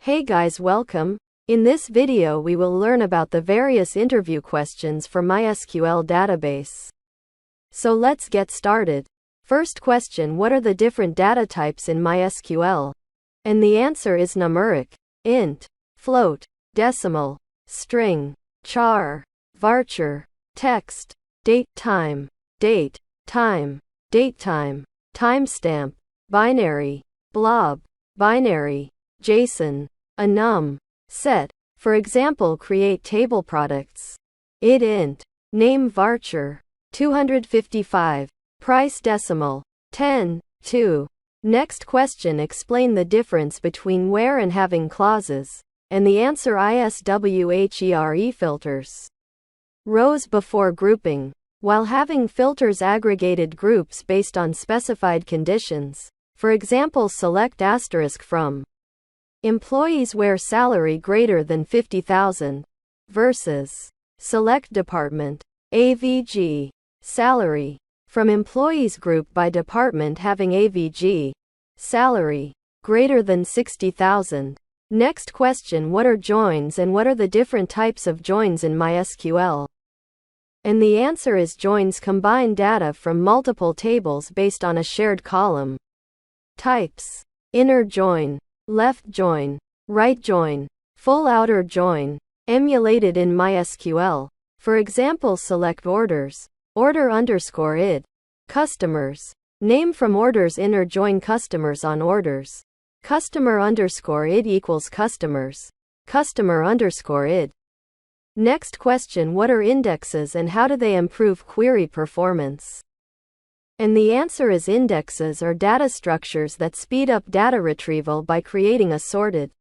Hey guys, welcome. In this video we will learn about the various interview questions for MySQL database. So let's get started. First question: what are the different data types in MySQL? And the answer is numeric, int, float, decimal, string, char, varchar, text, date time, time, timestamp, binary, blob, binary, JSON, enum, set. For example, create table products. Int, name varchar, 255, price decimal, 10, 2. Next question: explain the difference between where and having clauses. And the answer ISWHERE filters. Rows before grouping. While having filters aggregated groups based on specified conditions. For example, select asterisk from employees where salary greater than 50,000 versus select department AVG salary from employees group by department having AVG salary greater than 60,000. Next question: what are joins and what are the different types of joins in MySQL? And the answer is joins combine data from multiple tables based on a shared column. Types: inner join, left join, right join, full outer join, emulated in MySQL. For example, select orders, order underscore id, customers, name from orders, inner join customers on orders, customer underscore id equals customers, customer underscore id. Next question: what are indexes and how do they improve query performance? And the answer is indexes are data structures that speed up data retrieval by creating a sorted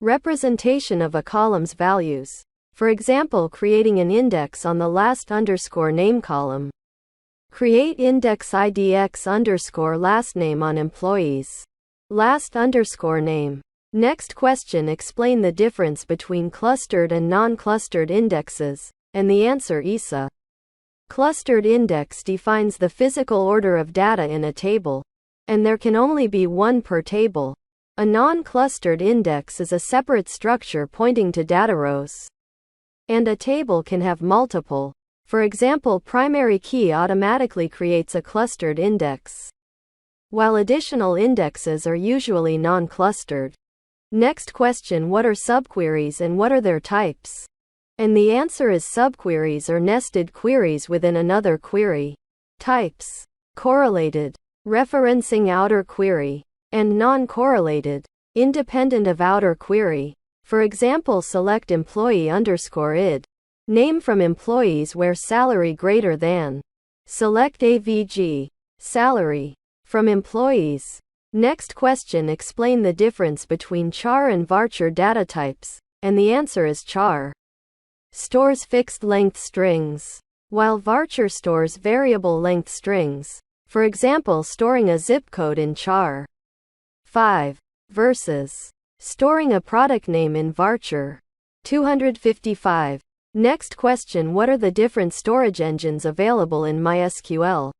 representation of a column's values. For example, creating an index on the last underscore name column. Create index IDX underscore last name on employees. Last underscore name. Next question: explain the difference between clustered and non-clustered indexes. And the answer ISA. Clustered index defines the physical order of data in a table, and there can only be one per table. A non-clustered index is a separate structure pointing to data rows. And a table can have multiple. For example, primary key automatically creates a clustered index, while additional indexes are usually non-clustered. Next question: what are subqueries and what are their types? And the answer is subqueries are nested queries within another query. Types: correlated, referencing outer query, and non-correlated, independent of outer query. For example, select employee underscore id, name from employees where salary greater than, select AVG, salary, from employees. Next question: explain the difference between char and varchar data types. And the answer is char stores fixed length strings, while varchar stores variable length strings. For example, storing a zip code in char 5 versus storing a product name in varchar 255. Next question: what are the different storage engines available in MySQL?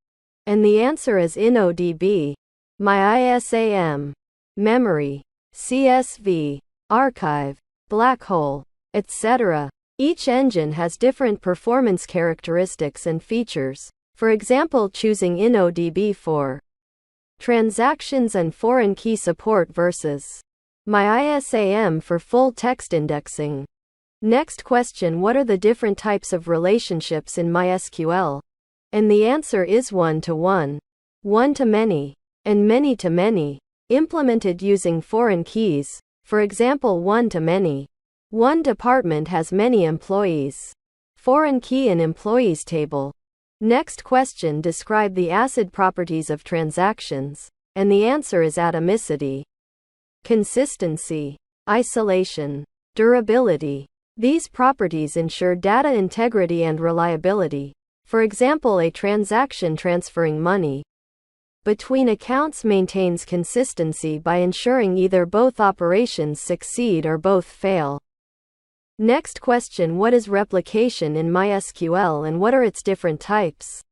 And the answer is InnoDB, MyISAM, memory, CSV, archive, black hole, etc. Each engine has different performance characteristics and features. For example, choosing InnoDB for transactions and foreign key support versus MyISAM for full text indexing. Next question: what are the different types of relationships in MySQL? And the answer is one-to-one, one-to-many, and many-to-many, implemented using foreign keys. For example, one-to-many. One department has many employees. Foreign key in employees table. Next question: describe the ACID properties of transactions. And the answer is atomicity, consistency, isolation, durability. These properties ensure data integrity and reliability. For example, a transaction transferring money between accounts maintains consistency by ensuring either both operations succeed or both fail. Next question: what is replication in MySQL and what are its different types?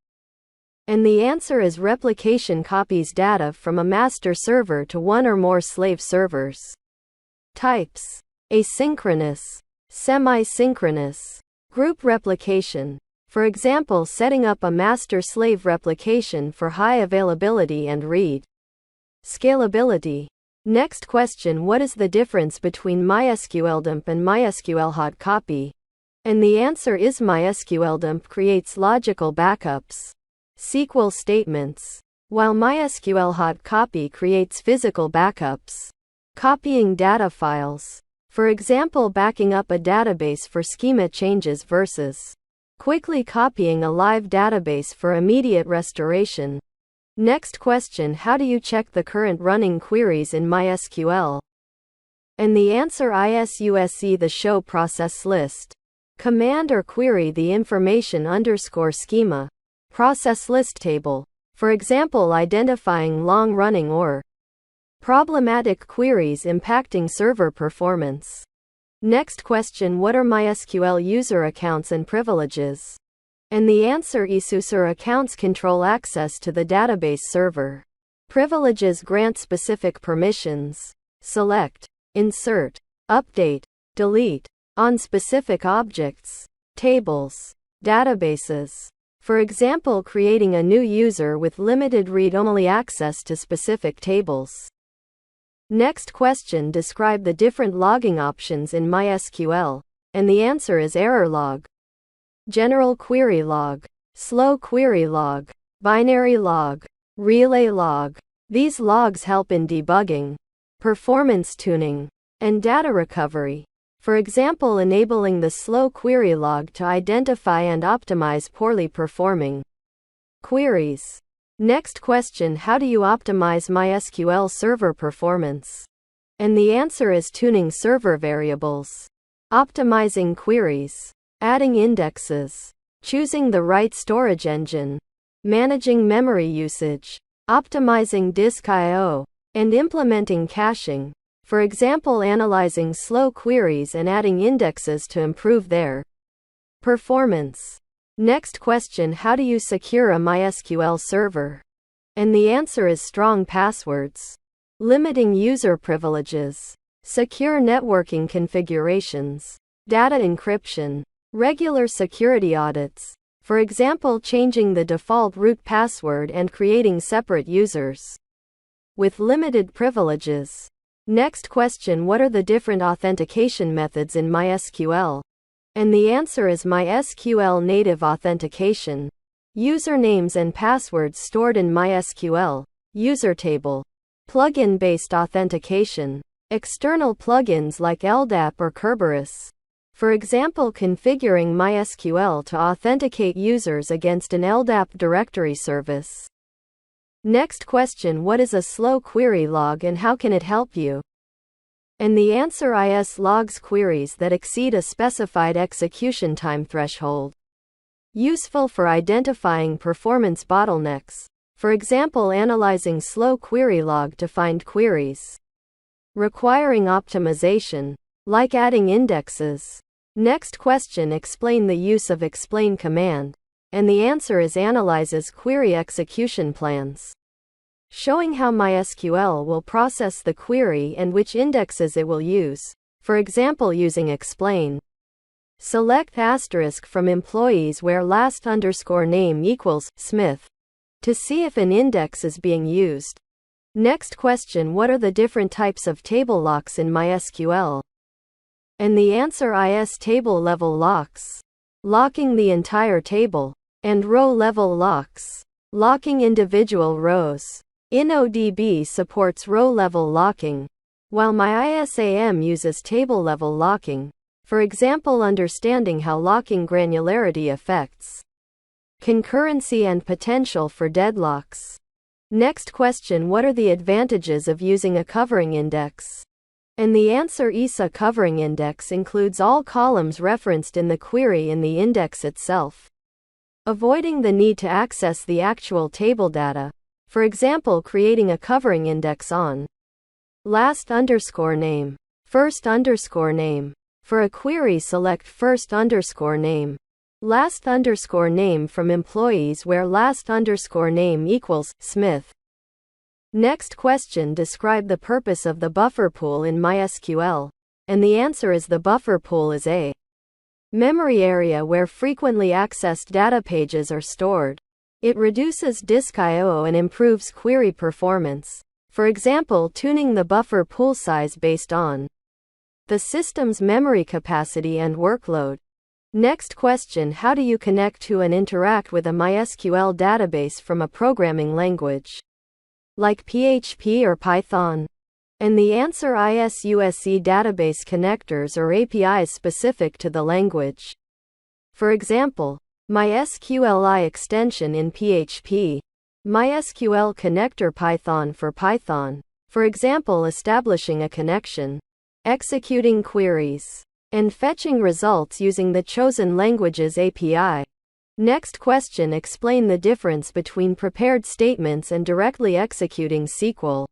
And the answer is replication copies data from a master server to one or more slave servers. Types: asynchronous, semi-synchronous. Group replication. For example, setting up a master-slave replication for high availability and read. Scalability. Next question: what is the difference between MySQL dump and MySQL hot copy? And the answer is MySQL dump creates logical backups, SQL statements, while MySQL hot copy creates physical backups, copying data files. For example, backing up a database for schema changes versus quickly copying a live database for immediate restoration. Next question: how do you check the current running queries in MySQL? And the answer is USE the show process list. Command or query the information _ schema process list table. For example, identifying long-running or problematic queries impacting server performance. Next question: what are MySQL user accounts and privileges? And the answer is user accounts control access to the database server. Privileges grant specific permissions. Select, insert, update, delete on specific objects, tables, databases. For example, creating a new user with limited read-only access to specific tables. Next question: describe the different logging options in MySQL. And the answer is error log, general query log, slow query log, binary log, relay log. These logs help in debugging, performance tuning, and data recovery. For example, enabling the slow query log to identify and optimize poorly performing queries. Next question: how do you optimize MySQL server performance? And the answer is tuning server variables, optimizing queries, adding indexes, choosing the right storage engine, managing memory usage, optimizing disk I/O, and implementing caching. For example, analyzing slow queries and adding indexes to improve their performance. Next question: how do you secure a MySQL server? And the answer is strong passwords, limiting user privileges, secure networking configurations, data encryption, regular security audits. For example, changing the default root password and creating separate users with limited privileges. Next question: what are the different authentication methods in MySQL? And the answer is MySQL native authentication. Usernames and passwords stored in MySQL. User table. Plugin-based authentication. External plugins like LDAP or Kerberos. For example, configuring MySQL to authenticate users against an LDAP directory service. Next question: what is a slow query log and how can it help you? And the answer is logs queries that exceed a specified execution time threshold. Useful for identifying performance bottlenecks. For example, analyzing slow query log to find queries requiring optimization, like adding indexes. Next question: explain the use of explain command. And the answer is analyzes query execution plans, showing how MySQL will process the query and which indexes it will use. For example, using explain. Select asterisk from employees where last _ name equals Smith to see if an index is being used. Next question: what are the different types of table locks in MySQL? And the answer is table level locks, locking the entire table, and row level locks, locking individual rows. InnoDB supports row-level locking, while MyISAM uses table-level locking. For example, understanding how locking granularity affects concurrency and potential for deadlocks. Next question: what are the advantages of using a covering index? And the answer is a covering index includes all columns referenced in the query in the index itself, avoiding the need to access the actual table data. For example, creating a covering index on last _ name, first _ name. For a query, select first _ name, last _ name from employees where last _ name equals Smith. Next question: describe the purpose of the buffer pool in MySQL. And the answer is the buffer pool is a memory area where frequently accessed data pages are stored. It reduces disk I/O and improves query performance. For example, tuning the buffer pool size based on the system's memory capacity and workload. Next question: how do you connect to and interact with a MySQL database from a programming language like PHP or Python? And the answer: ISUSE database connectors or APIs specific to the language. For example, MySQLi extension in PHP, MySQL connector Python for Python. For example, establishing a connection, executing queries, and fetching results using the chosen language's API. Next question: explain the difference between prepared statements and directly executing SQL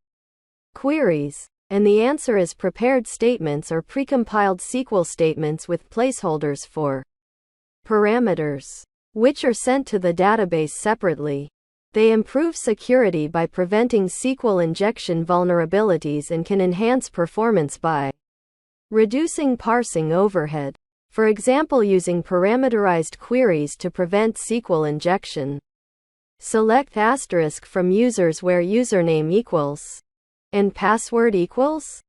queries. And the answer is prepared statements are precompiled SQL statements with placeholders for parameters, which are sent to the database separately. They improve security by preventing SQL injection vulnerabilities and can enhance performance by reducing parsing overhead. For example, using parameterized queries to prevent SQL injection. Select asterisk from users where username equals and password equals.